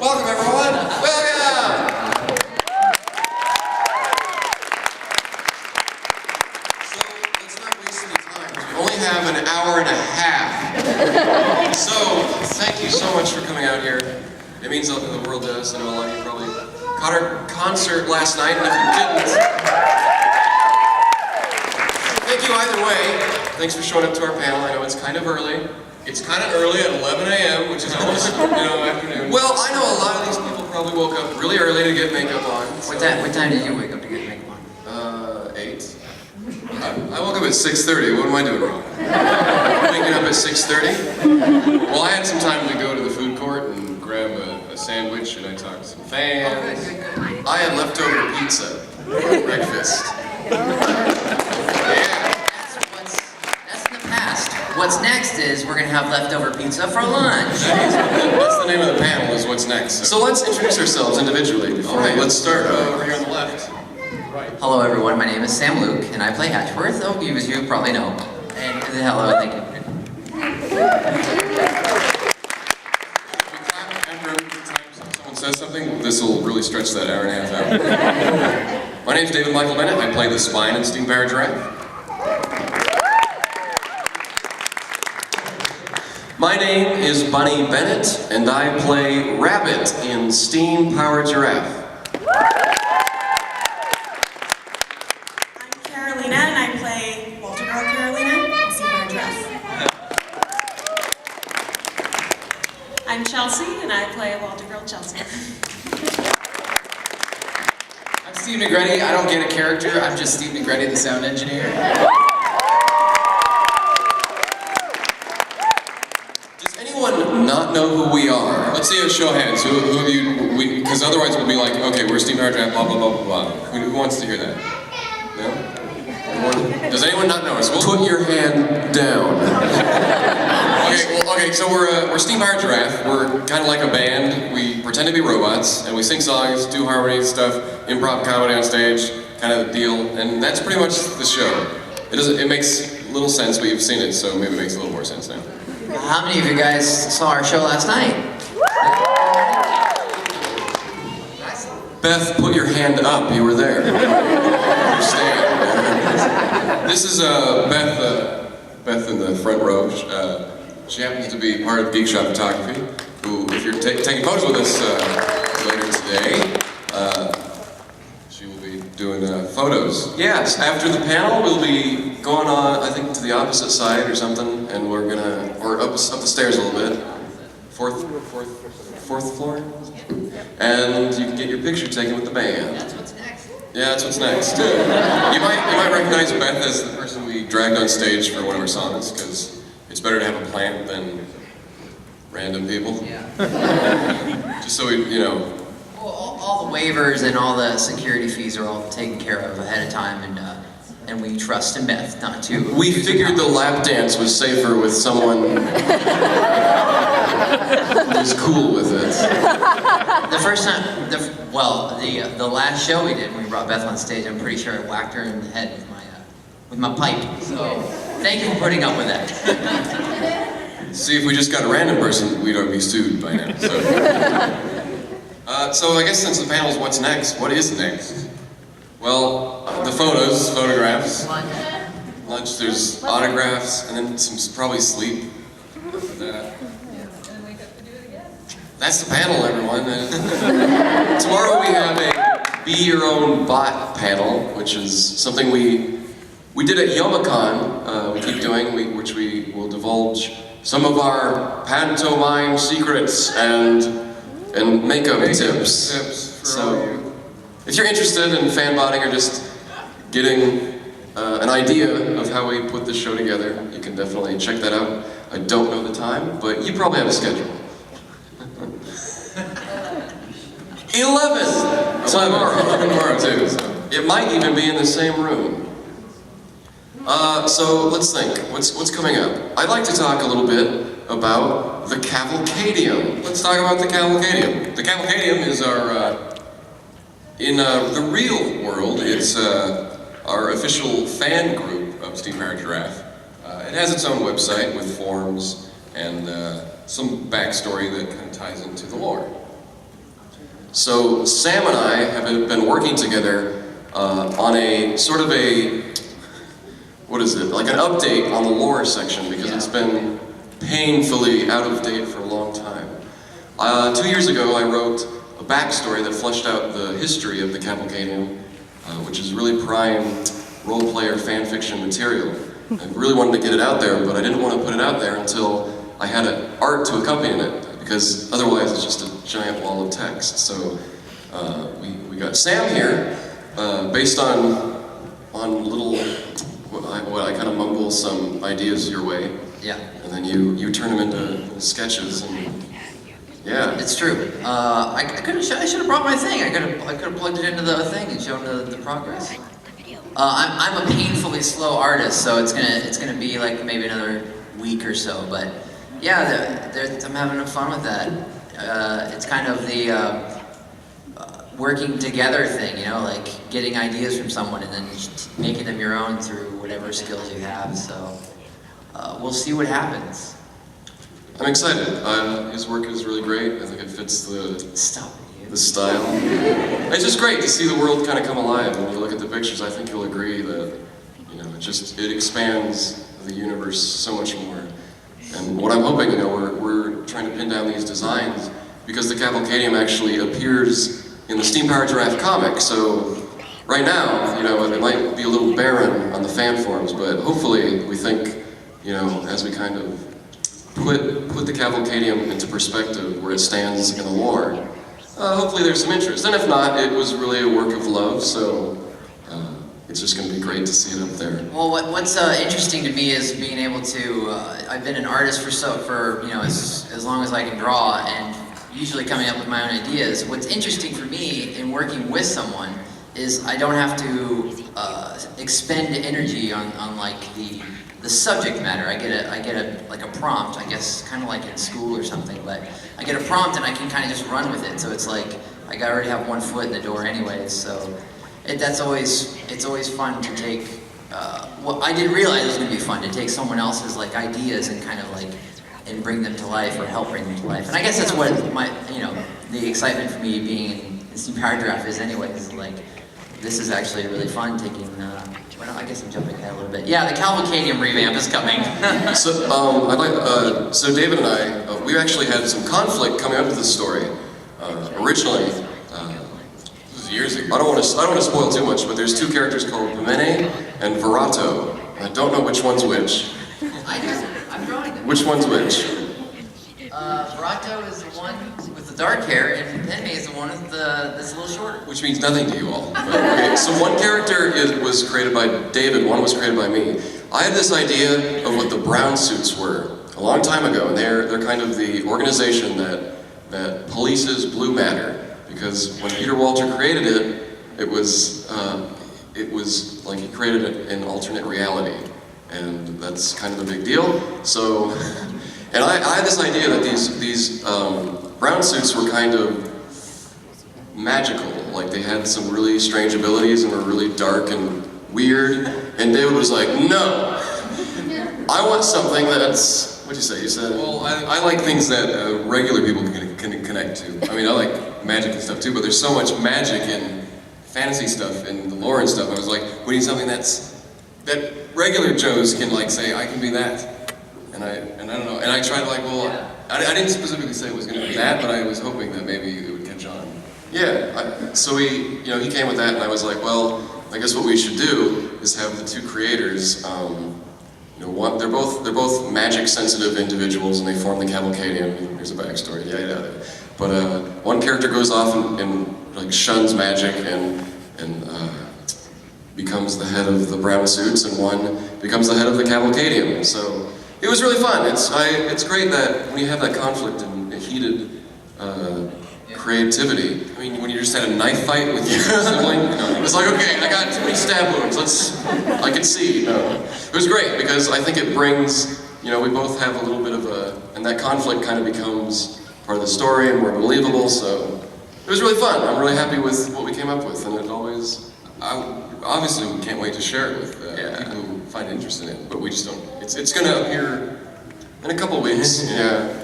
Welcome, everyone. Welcome. So let's not waste any time. We only have an hour and a half. So thank you so much for coming out here. It means a lot to the world to us. I know a lot of you probably caught our concert last night, and if you didn't, thank you either way. Thanks for showing up to our panel. I know it's kind of early. It's kind of early at 11 a.m., which is almost, afternoon. Well, I know a lot of these people probably woke up really early to get makeup on. So. What time did you wake up to get makeup on? 8. I woke up at 6:30. What am I doing wrong? Waking up at 6:30? Well, I had some time to go to the food court and grab a sandwich, and I talked to some fans. I had leftover pizza for breakfast. Yeah. That's in the past. What's next is we're gonna have leftover pizza for lunch. That's the name of the panel, is what's next. So let's introduce ourselves individually. Okay, let's start over here on the left. Hello everyone, my name is Sam Luke, and I play Hatchworth. Oh, you probably know. And hello, thank you. Every time someone says something, this will really stretch that hour and a half out. My name's David Michael Bennett. I play the spine in Steam Powered Giraffe. My name is Bunny Bennett, and I play Rabbit in Steam Powered Giraffe. I'm Carolina, and I play Walter Girl Carolina in Steam Powered Giraffe. I'm Chelsea, and I play Walter Girl Chelsea. I'm Steve Negretti. I don't get a character. I'm just Steve Negretti, the sound engineer. Does anyone not know who we are? Let's see a show of hands. Who of you? Because otherwise we'll be like, okay, we're Steam Powered Giraffe, blah blah blah blah blah. Who wants to hear that? No? Anyone? Does anyone not know us? Put your hand down. Okay, so we're Steam Powered Giraffe. We're kind of like a band. We pretend to be robots, and we sing songs, do harmonies, stuff, improv comedy on stage, kind of the deal, and that's pretty much the show. It makes little sense, but you've seen it, so maybe it makes a little more sense now. How many of you guys saw our show last night? Beth, put your hand up. You were there. Stand. This is Beth in the front row. She happens to be part of Geek Shop Photography, who, if you're taking photos with us later today, she will be doing photos. Yes, after the panel, we'll be going on, I think, to the opposite side or something, and we're gonna, or up the stairs a little bit. Fourth floor? And you can get your picture taken with the band. That's what's next. Yeah, that's what's next. You might recognize Beth as the person we dragged on stage for one of our songs, because it's better to have a plant than random people. Yeah. Just so we, Well, all the waivers and all the security fees are all taken care of ahead of time, and we trust in Beth not to. We figured the lap dance was safer with someone who's cool with it. The first time, the last show we did when we brought Beth on stage, I'm pretty sure I whacked her in the head with my pipe. So thank you for putting up with that. See, if we just got a random person, we'd already be sued by now. So I guess since the panel's what's next, what is next? Well, the photographs, lunch, there's autographs, and then some probably sleep after that. That's the panel, everyone. Tomorrow we have a Be Your Own Bot panel, which is something we did at Yomicon, we keep doing, which we will divulge some of our pantomime secrets and makeup tips for all of you. If you're interested in fan botting or just getting an idea of how we put this show together, you can definitely check that out. I don't know the time, but you probably have a schedule. 11 tomorrow too. So it might even be in the same room. So let's think. What's coming up? I'd like to talk a little bit about the Cavalcadium. Let's talk about the Cavalcadium. The Cavalcadium is our in the real world, it's our official fan group of Steam Powered Giraffe. It has its own website with forums and some backstory that kind of ties into the lore. So Sam and I have been working together on a sort of what is it, like an update on the lore section, because it's been painfully out of date for a long time. 2 years ago, I wrote a backstory that fleshed out the history of the Cavalcadium, which is really prime role-player fan fiction material. I really wanted to get it out there, but I didn't want to put it out there until I had art to accompany it, because otherwise it's just a giant wall of text. So we got Sam here, based on little, what I kind of mumble some ideas your way. Yeah. And then you turn them into sketches, and yeah. It's true. I should have brought my thing. I could have plugged it into the thing and shown the progress. I'm a painfully slow artist, so it's gonna be like maybe another week or so. But yeah, I'm having fun with that. It's kind of the working together thing, you know, like getting ideas from someone and then just making them your own through whatever skills you have. So we'll see what happens. I'm excited. His work is really great. I think it fits the style. It's just great to see the world kind of come alive. When you look at the pictures, I think you'll agree that, you know, it expands the universe so much more. And what I'm hoping, you know, we're trying to pin down these designs because the Cavalcadium actually appears in the Steam-Powered Giraffe comic. So right now, you know, it might be a little barren on the fan forums, but hopefully we think, you know, as we kind of put the Cavalcadium into perspective where it stands in the lore, hopefully there's some interest. And if not, it was really a work of love, so it's just going to be great to see it up there. Well, what's interesting to me is being able to. I've been an artist for you know as long as I can draw, and usually coming up with my own ideas. What's interesting for me in working with someone is I don't have to expend energy on like the subject matter. I get a prompt, I guess, kind of like in school or something. But I get a prompt and I can kind of just run with it. So it's like I already have one foot in the door, anyways. So it's always fun to take. Well, I didn't realize it was going to be fun to take someone else's like ideas and kind of like and bring them to life or help bring them to life. And I guess that's what the excitement for me being in Steam-Powered Giraffe is, anyways. Like this is actually really fun taking. Well, I guess I'm jumping ahead a little bit. Yeah, the Cavalcadium revamp is coming. So David and I, we actually had some conflict coming up to this story. Originally, this was years ago. I don't want to spoil too much, but there's two characters called Pimene and Verato. I don't know which one's which. I do. I'm drawing them. Which one's which? Verato is the one with the dark hair, and Pimene is the one that's a little shorter. Which means nothing to you all. But, okay, so one character was created by David, one was created by me. I had this idea of what the brown suits were a long time ago, and they're kind of the organization that polices blue matter. Because when Peter Walter created it, it was like he created an alternate reality, and that's kind of a big deal. So, and I had this idea that these brown suits were kind of magical, like they had some really strange abilities and were really dark and weird. And David was like, "No, I want something that's." What'd you say? You said, "Well, I like things that regular people can connect to." I mean, I like magic and stuff too, but there's so much magic in fantasy stuff and the lore and stuff. I was like, we need something that regular Joes can like say, "I can be that." And I don't know. And I tried like, well, I didn't specifically say it was going to be that, but I was hoping that maybe it would catch on. Yeah. So he came with that, and I was like, well, I guess what we should do is have the two creators. They're both magic-sensitive individuals, and they form the Cavalcadium. Here's a backstory. Yeah. But one character goes off and like shuns magic and becomes the head of the brown suits, and one becomes the head of the Cavalcadium. So it was really fun. It's great that when you have that conflict and heated creativity. I mean, when you just had a knife fight with your sibling, it's like, okay, I got too many stab wounds. I can see. It was great because I think it brings, we both have a little bit of and that conflict kind of becomes part of the story and more believable. So it was really fun. I'm really happy with what we came up with, and obviously we can't wait to share it with people who find interest in it, but we just don't. It's going to appear in a couple weeks. Yeah.